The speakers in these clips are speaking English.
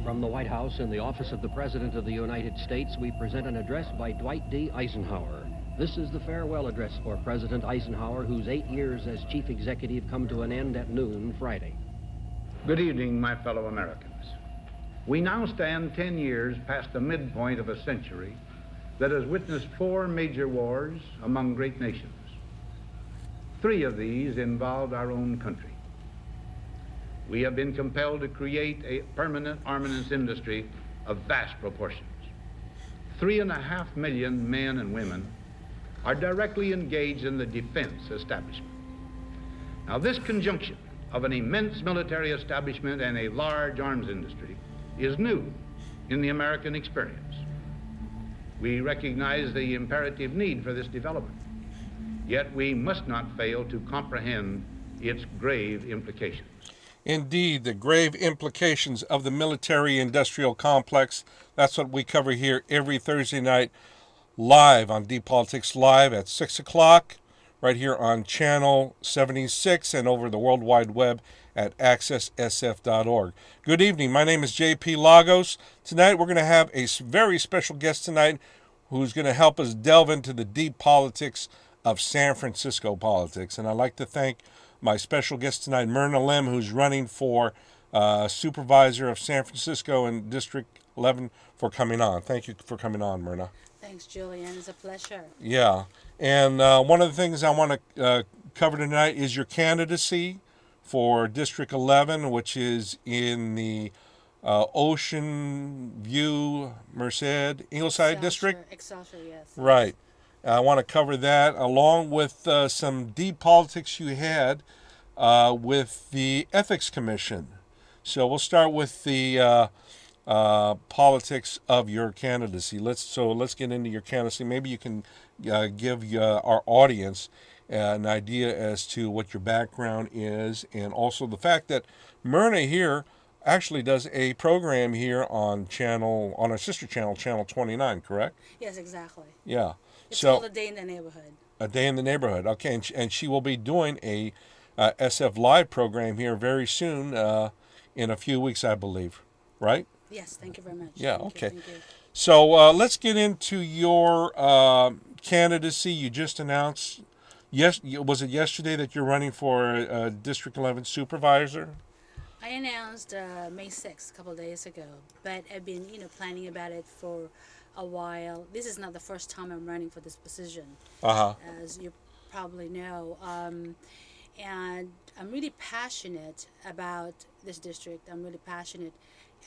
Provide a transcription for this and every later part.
From the White House in the office of the President of the United States, we present an address by Dwight D. Eisenhower. This is the farewell address for President Eisenhower, whose 8 years as chief executive come to an end at noon Friday. Good evening, my fellow Americans. We now stand 10 years past the midpoint of a century that has witnessed 4 major wars among great nations. 3 of these involved our own country. We have been compelled to create a permanent armaments industry of vast proportions. 3.5 million men and women are directly engaged in the defense establishment. Now, this conjunction of an immense military establishment and a large arms industry is new in the American experience. We recognize the imperative need for this development, yet we must not fail to comprehend its grave implications. Indeed, the grave implications of the military-industrial complex. That's what we cover here every Thursday night live on Deep Politics Live at 6 o'clock, right here on Channel 76 and over the World Wide Web at accesssf.org. Good evening. My name is J.P. Lagos. Tonight we're going to have a very special guest tonight who's going to help us delve into the deep politics of San Francisco politics. And I'd like to thank my special guest tonight, Myrna Lim, who's running for supervisor of San Francisco and District 11, for coming on. Thank you for coming on, Myrna. Thanks, Julian. It's a pleasure. Yeah. And one of the things I want to cover tonight is your candidacy for District 11, which is in the Ocean View, Merced, Ingleside District? Excelsior, yes. Right. I want to cover that along with some deep politics you had with the Ethics Commission. So we'll start with the politics of your candidacy. Let's get into your candidacy. Maybe you can give our audience an idea as to what your background is, and also the fact that Myrna here actually does a program here on our sister channel, Channel 29, correct? Yes, exactly. Yeah. It's called A Day in the Neighborhood. A Day in the Neighborhood. Okay, and she will be doing a SF Live program here very soon, in a few weeks, I believe, right? Yes, thank you very much. Yeah, Thank okay. you. So let's get into your candidacy. You just announced, was it yesterday that you're running for District 11 supervisor? I announced May 6th, a couple of days ago, but I've been, planning about it for a while. This is not the first time I'm running for this position, as you probably know. And I'm really passionate about this district. I'm really passionate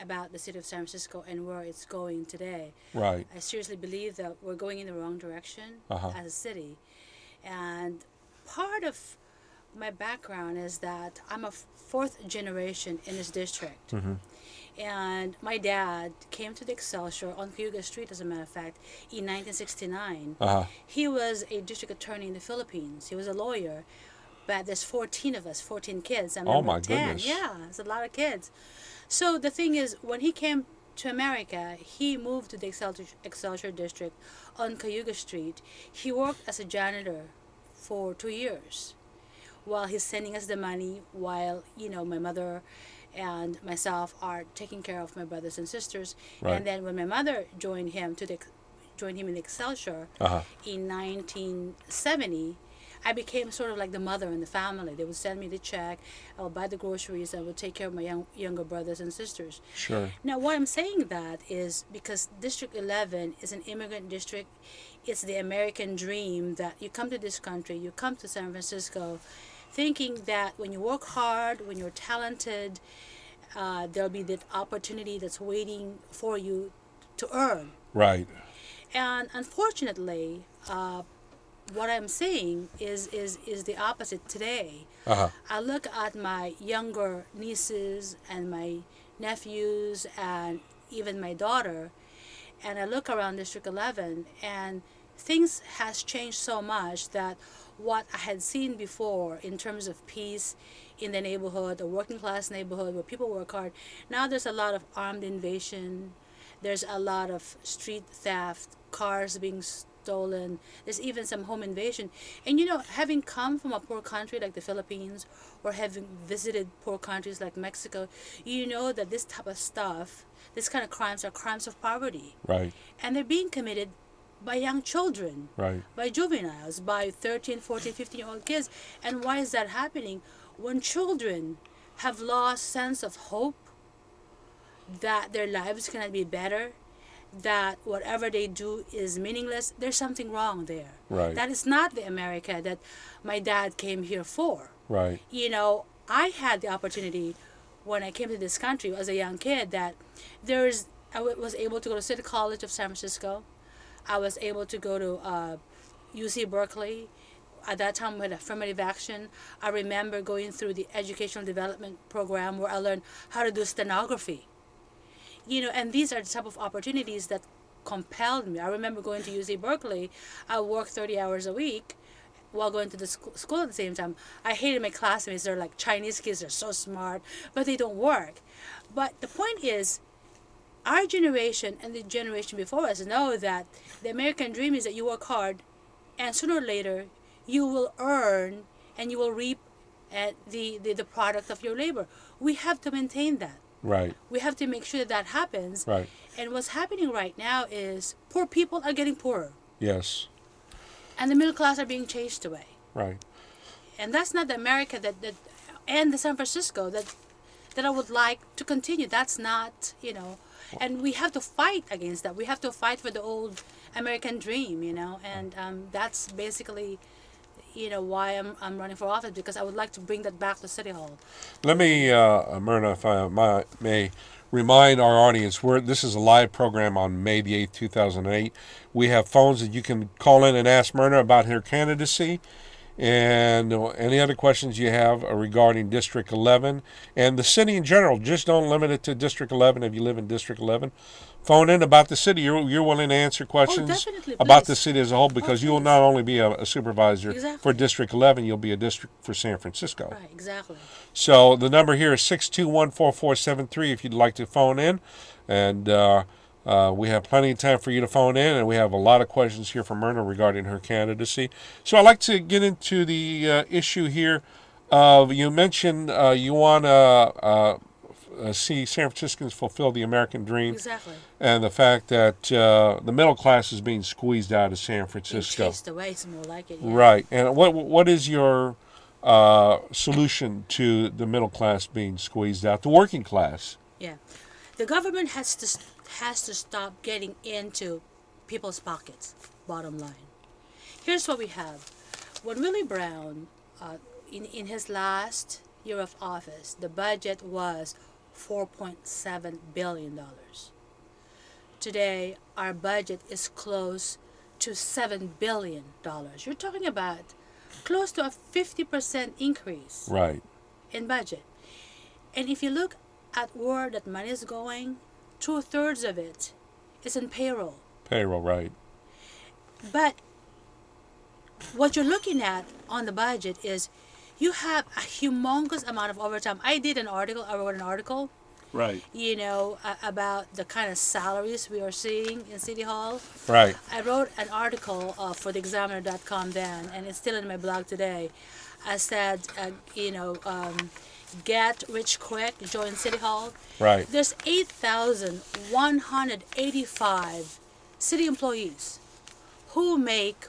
about the city of San Francisco and where it's going today. Right. I seriously believe that we're going in the wrong direction as a city. And part of my background is that I'm a 4th generation in this district. Mm-hmm. And my dad came to the Excelsior on Cayuga Street, as a matter of fact, in 1969. He was a district attorney in the Philippines. He was a lawyer. But there's 14 of us, 14 kids. I'm oh, my 10. goodness. Yeah, it's a lot of kids. So the thing is, when he came to America, he moved to the Excelsior District on Cayuga Street. He worked as a janitor for 2 years while he's sending us the money, while, my mother and myself are taking care of my brothers and sisters. Right. And then when my mother joined him in the Excelsior in 1970, I became sort of like the mother in the family. They would send me the check, I would buy the groceries, I would take care of my younger brothers and sisters. Sure. Now, why I'm saying that is because District 11 is an immigrant district. It's the American dream that you come to this country, you come to San Francisco, thinking that when you work hard, when you're talented, there'll be that opportunity that's waiting for you to earn. Right. And unfortunately, what I'm seeing is the opposite today. I look at my younger nieces and my nephews and even my daughter, and I look around District 11, and things has changed so much that what I had seen before in terms of peace in the neighborhood, a working class neighborhood where people work hard, now there's a lot of armed invasion, there's a lot of street theft, cars being stolen. There's even some home invasion. And you know, having come from a poor country like the Philippines, or having visited poor countries like Mexico, you know that this type of stuff, this kind of crimes are crimes of poverty. Right. And they're being committed by young children, Right. by juveniles, by 13, 14, 15-year-old kids. And why is that happening? When children have lost sense of hope, that their lives cannot be better, that whatever they do is meaningless, there's something wrong there. Right. That is not the America that my dad came here for. Right. You know, I had the opportunity when I came to this country as a young kid that was able to go to City College of San Francisco. I was able to go to UC Berkeley. At that time, with affirmative action, I remember going through the educational development program where I learned how to do stenography. You know, and these are the type of opportunities that compelled me. I remember going to UC Berkeley. I worked 30 hours a week while going to the school at the same time. I hated my classmates. They're like Chinese kids. They're so smart, but they don't work. But the point is, our generation and the generation before us know that the American dream is that you work hard, and sooner or later, you will earn and you will reap the product of your labor. We have to maintain that. Right. We have to make sure that happens. Right. And what's happening right now is poor people are getting poorer. Yes. And the middle class are being chased away. Right. And that's not the America that and the San Francisco that I would like to continue. That's not, you know, and we have to fight against that. We have to fight for the old American dream, you know, and that's basically, you know, why I'm running for office, because I would like to bring that back to City Hall. Let me, Myrna, if I may, remind our audience, this is a live program on May the 8th, 2008. We have phones that you can call in and ask Myrna about her candidacy and any other questions you have regarding District 11 and the city in general. Just don't limit it to District 11 if you live in District 11. Phone in about the city. You're willing to answer questions definitely, about please. the city as a whole, because you will not only be a supervisor Exactly. for District 11, you'll be a district for San Francisco. Right, exactly. So the number here is 621-4473 if you'd like to phone in. And we have plenty of time for you to phone in, and we have a lot of questions here from Myrna regarding her candidacy. So I'd like to get into the issue here. You mentioned you want to see San Franciscans fulfill the American dream. Exactly. And the fact that the middle class is being squeezed out of San Francisco. Being chased away is more like it. Yeah. Right. And what is your solution to the middle class being squeezed out, the working class? Yeah. The government has to stop getting into people's pockets, bottom line. Here's what we have. When Willie Brown, in his last year of office, the budget was $4.7 billion. Today, our budget is close to $7 billion. You're talking about close to a 50% increase Right. in budget. And if you look at where that money is going, 2/3 of it is in payroll. Payroll, right. But what you're looking at on the budget is you have a humongous amount of overtime. I wrote an article, Right. you know, about the kind of salaries we are seeing in City Hall. Right. I wrote an article for theexaminer.com then, and it's still in my blog today. I said, get rich quick, join City Hall. Right. There's 8,185 city employees who make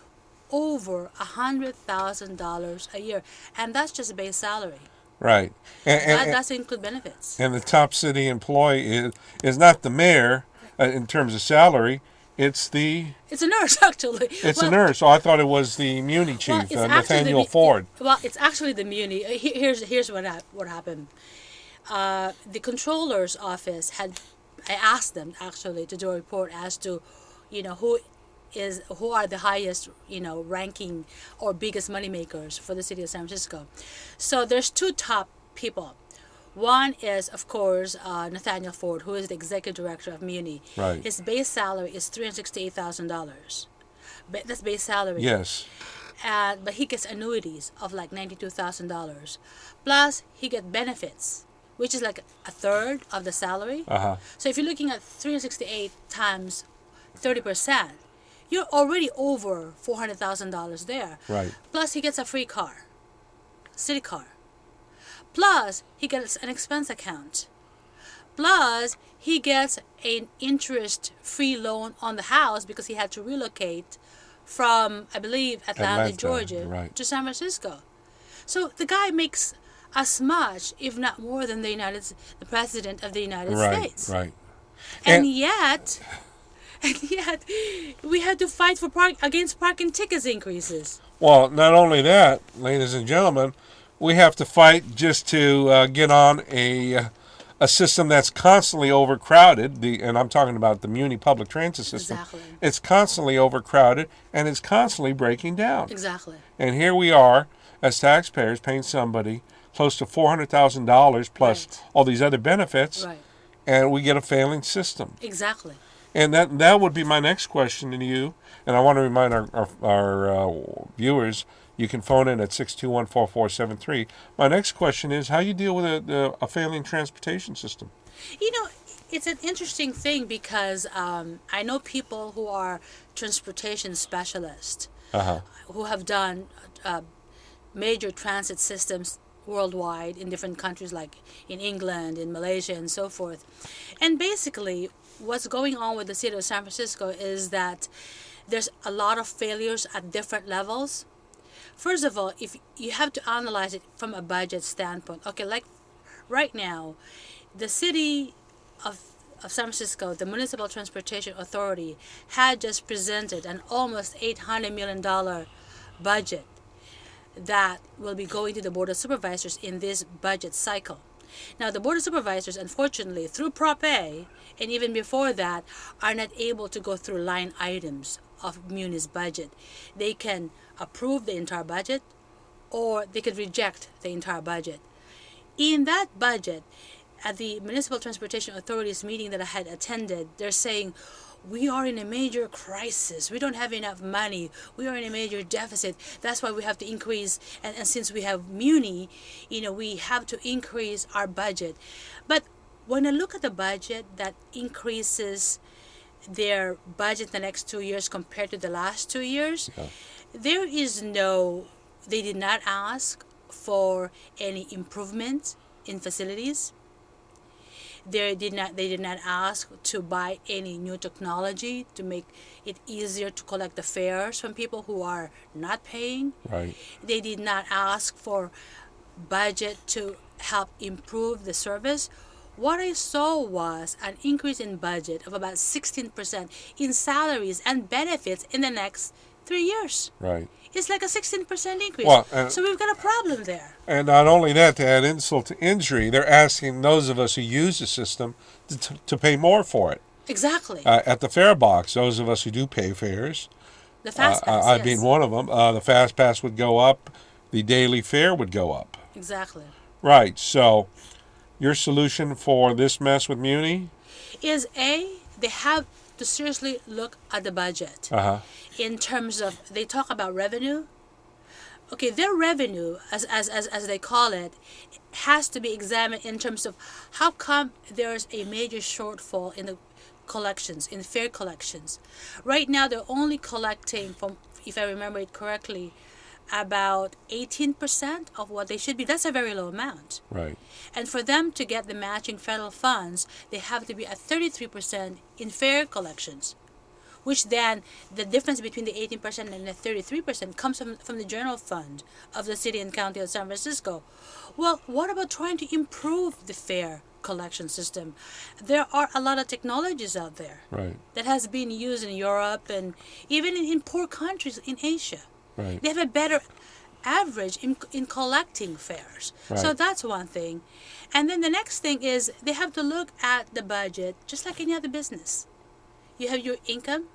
over $100,000 a year, and that's just base salary. Right. That doesn't include benefits. And the top city employee is not the mayor in terms of salary. It's a nurse, actually. a nurse. So I thought it was the Muni chief, it's Nathaniel Ford. It's actually the Muni. Here's what happened. The controller's office I asked them actually to do a report as to, who are the highest, ranking or biggest money makers for the city of San Francisco. So there's two top people. One is, of course, Nathaniel Ford, who is the executive director of Muni. Right. His base salary is $368,000. That's base salary. Yes. But he gets annuities of like $92,000. Plus, he gets benefits, which is like a third of the salary. Uh-huh. So if you're looking at 368 times 30%, you're already over $400,000 there. Right. Plus, he gets a free car, city car. Plus, he gets an expense account. Plus, he gets an interest-free loan on the house because he had to relocate from, I believe, Atlanta, Georgia, right, to San Francisco. So the guy makes as much, if not more, than the president of the United States. Right. And yet, we had to fight for against parking tickets increases. Well, not only that, ladies and gentlemen, we have to fight just to get on a system that's constantly overcrowded. And I'm talking about the Muni public transit system. Exactly. It's constantly overcrowded, and it's constantly breaking down. Exactly. And here we are, as taxpayers, paying somebody close to $400,000 plus Right. all these other benefits, Right. and we get a failing system. Exactly. And that would be my next question to you. And I want to remind our viewers, you can phone in at 621-4473. My next question is how you deal with a failing transportation system. You know, it's an interesting thing because I know people who are transportation specialists who have done major transit systems worldwide in different countries like in England, in Malaysia, and so forth. And basically, what's going on with the city of San Francisco is that there's a lot of failures at different levels. First of all, if you have to analyze it from a budget standpoint, okay, like right now, the city of San Francisco, the Municipal Transportation Authority, had just presented an almost $800 million budget that will be going to the Board of Supervisors in this budget cycle. Now, the Board of Supervisors, unfortunately, through Prop A, and even before that, are not able to go through line items of Muni's budget. They can approve the entire budget, or they could reject the entire budget. In that budget, at the Municipal Transportation Authority's meeting that I had attended, they're saying, we are in a major crisis. We don't have enough money. We are in a major deficit. That's why we have to increase. And since we have Muni, we have to increase our budget. But when I look at the budget that increases their budget the next 2 years compared to the last 2 years, there is they did not ask for any improvement in facilities. They did not ask to buy any new technology to make it easier to collect the fares from people who are not paying. Right. They did not ask for budget to help improve the service. What I saw was an increase in budget of about 16% in salaries and benefits in the next 3 years. Right. It's like a 16% increase. Well, so we've got a problem there. And not only that, to add insult to injury, they're asking those of us who use the system to pay more for it. Exactly. At the fare box, those of us who do pay fares, The Fast Pass, I yes. being one of them, the Fast Pass would go up, the daily fare would go up. Exactly. Right. So your solution for this mess with Muni? Is they have to seriously look at the budget in terms of, they talk about revenue. Okay, their revenue, as they call it, has to be examined in terms of how come there's a major shortfall in the collections, in fare collections. Right now, they're only collecting, from, if I remember it correctly, about 18% of what they should be. That's a very low amount. Right. And for them to get the matching federal funds, they have to be at 33% in fare collections, which then the difference between the 18% and the 33% comes from the general fund of the city and county of San Francisco. Well, what about trying to improve the fare collection system? There are a lot of technologies out there that has been used in Europe and even in poor countries in Asia. Right. They have a better average in collecting fares. Right. So that's one thing. And then the next thing is they have to look at the budget just like any other business. You have your income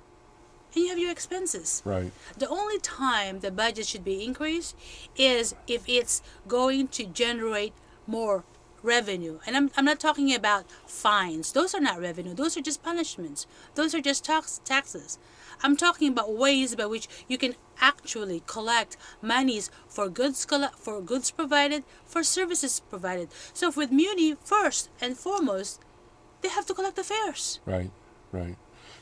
and you have your expenses. Right. The only time the budget should be increased is if it's going to generate more revenue. And I'm not talking about fines. Those are not revenue. Those are just punishments. Those are just taxes. I'm talking about ways by which you can actually collect monies for goods provided, for services provided. So with Muni, first and foremost, they have to collect the fares. Right. Right.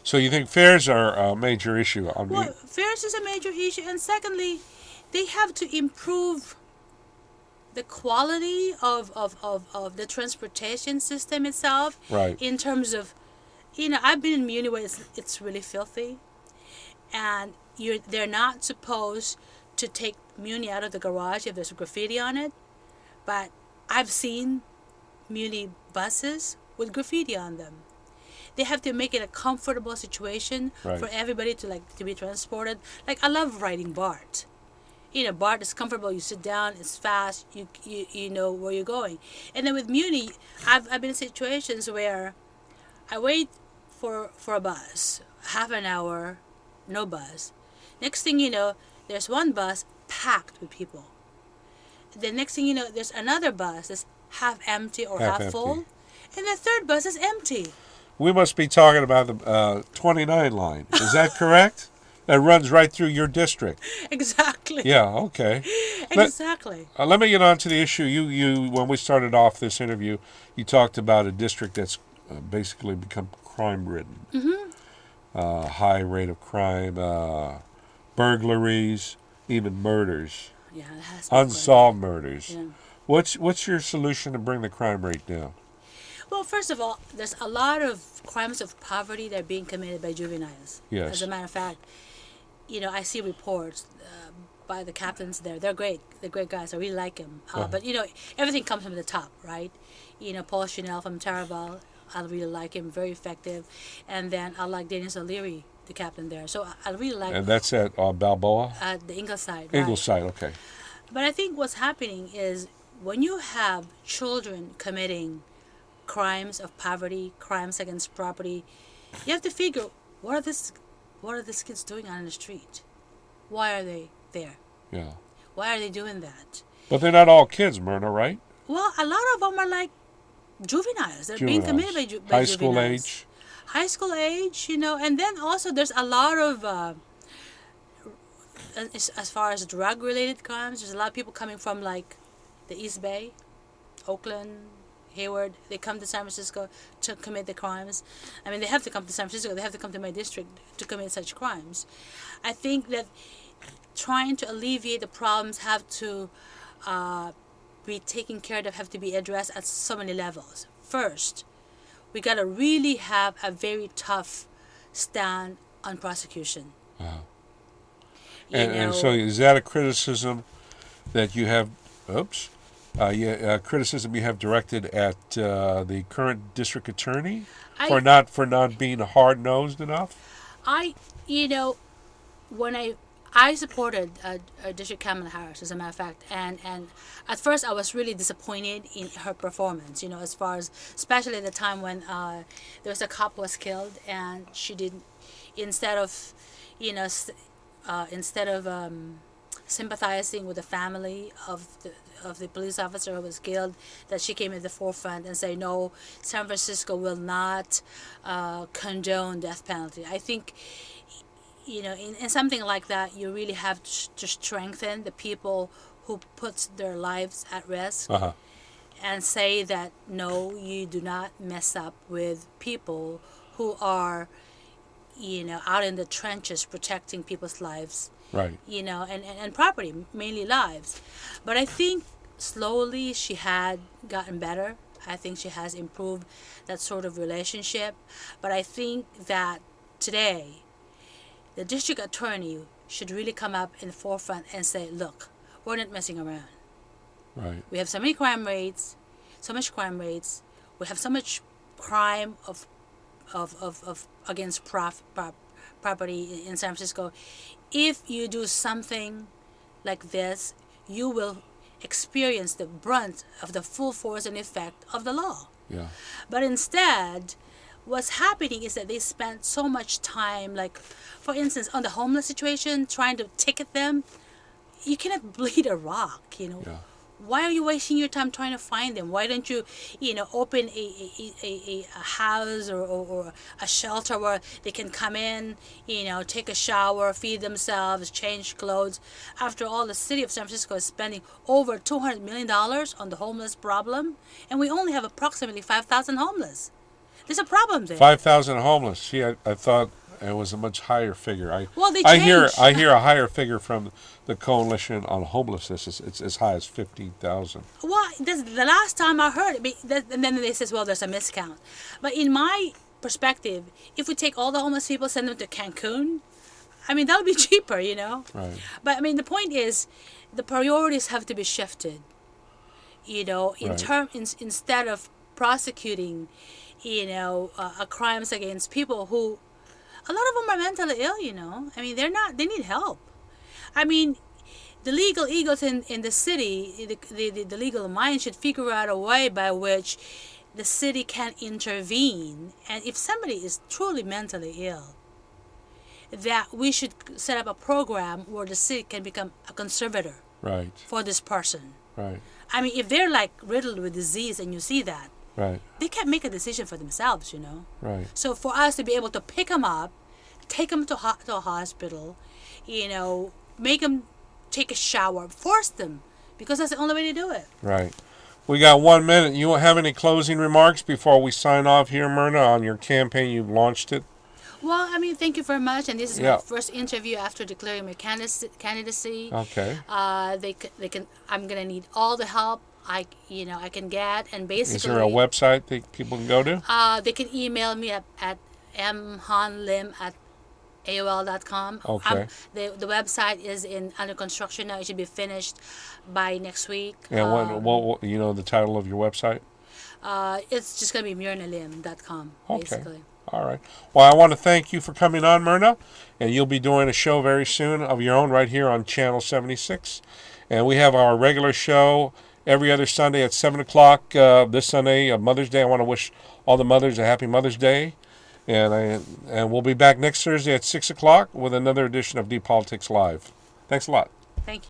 So you think fares are a major issue? Well, fares is a major issue, and secondly, they have to improve the quality of the transportation system itself. Right. In terms of, I've been in Muni where it's really filthy, and they're not supposed to take Muni out of the garage if there's graffiti on it, but I've seen Muni buses with graffiti on them. They have to make it a comfortable situation Right. for everybody to be transported. Like, I love riding BART. BART is comfortable. You sit down, it's fast. You know where you're going. And then with Muni, I've been in situations where I wait for a bus, half an hour, no bus. Next thing you know, there's one bus packed with people. The next thing you know, there's another bus that's half empty or half full, and the third bus is empty. We must be talking about the 29 line. Is that correct? That runs right through your district. Exactly. Yeah, okay. Exactly. Let me get on to the issue. You when we started off this interview, you talked about a district that's basically become crime-ridden. Mm-hmm. High rate of crime, burglaries, even murders. Yeah, it has Unsolved murders. Yeah. What's your solution to bring the crime rate down? Well, first of all, there's a lot of crimes of poverty that are being committed by juveniles. Yes. As a matter of fact, I see reports by the captains there. They're great. They're great guys. I really like them. But, everything comes from the top, right? Paul Chanel from Taraval, I really like him. Very effective. And then I like Dennis O'Leary, the captain there. So I really like... And that's at Balboa? The Ingleside. Ingleside, right. Okay. But I think what's happening is when you have children committing crimes of poverty, crimes against property, you have to figure, what are these kids doing on the street? Why are they there? Yeah. Why are they doing that? But they're not all kids, Myrna, right? Well, a lot of them are like juveniles. They're being committed by juveniles. High school age? High school age, and then also there's a lot of, as far as drug-related crimes, there's a lot of people coming from like the East Bay, Oakland, Hayward. They come to San Francisco to commit the crimes. I mean, they have to come to San Francisco. They have to come to my district to commit such crimes. I think that trying to alleviate the problems have to be taken care of, have to be addressed at so many levels. First, we got to really have a very tough stand on prosecution. Uh-huh. And so is that a criticism that you have... Oops. Criticism you have directed at the current district attorney for not being hard-nosed enough? When I supported District Kamala Harris, as a matter of fact, and at first I was really disappointed in her performance. As far as, especially at the time when there was a cop who was killed, and she didn't, instead of sympathizing with the family of the police officer who was killed, that she came at the forefront and say, no, San Francisco will not condone death penalty. I think, in something like that, you really have to strengthen the people who put their lives at risk, and say that, no, you do not mess up with people who are, out in the trenches protecting people's lives. Right. And property, mainly lives. But I think slowly she had gotten better. I think she has improved that sort of relationship. But I think that today, the district attorney should really come up in the forefront and say, look, we're not messing around. Right. We have so much crime rates. We have so much crime of against property in San Francisco. If you do something like this, you will experience the brunt of the full force and effect of the law. Yeah. But instead, what's happening is that they spend so much time, like, for instance, on the homeless situation, trying to ticket them. You cannot bleed a rock, Yeah. Why are you wasting your time trying to find them? Why don't you, open a house or a shelter where they can come in, take a shower, feed themselves, change clothes. After all, the city of San Francisco is spending over $200 million on the homeless problem, and we only have approximately 5,000 homeless. There's a problem there. 5,000 homeless. See, I thought it was a much higher figure. Well, they I hear changed. a higher figure from the Coalition on Homelessness. It's as high as 15,000. Well, that's the last time I heard it. And then they says, well, there's a miscount. But in my perspective, if we take all the homeless people, send them to Cancun, I mean, that would be cheaper, you know? Right. But I mean, the point is, the priorities have to be shifted. You know, instead of prosecuting, you know, crimes against people who, a lot of them are mentally ill. You know, I mean, they need help. I mean, the legal egos in the city, the legal mind should figure out a way by which the city can intervene, and if somebody is truly mentally ill, that we should set up a program where the city can become a conservator Right. for this person. Right. I mean, if they're like riddled with disease and you see that, Right. they can't make a decision for themselves, you know. Right. So for us to be able to pick them up, take them to a hospital, you know, make them take a shower, force them, because that's the only way to do it. Right. We got 1 minute. You have any closing remarks before we sign off here, Myrna, on your campaign? You've launched it. Well, I mean, thank you very much. And this is Yeah. my first interview after declaring my candidacy. Okay. They can. I'm gonna need all the help I can get, and basically. Is there a website that people can go to? They can email me at mhanlim@aol.com. Okay. The website is under construction now. It should be finished by next week. And what you know the title of your website? It's just gonna be myrnalim.com Okay. basically. All right. Well, I want to thank you for coming on, Myrna, and you'll be doing a show very soon of your own right here on Channel 76. And we have our regular show every other Sunday at 7 o'clock. This Sunday, Mother's Day. I want to wish all the mothers a happy Mother's Day. And we'll be back next Thursday at 6 o'clock with another edition of Deep Politics Live. Thanks a lot. Thank you.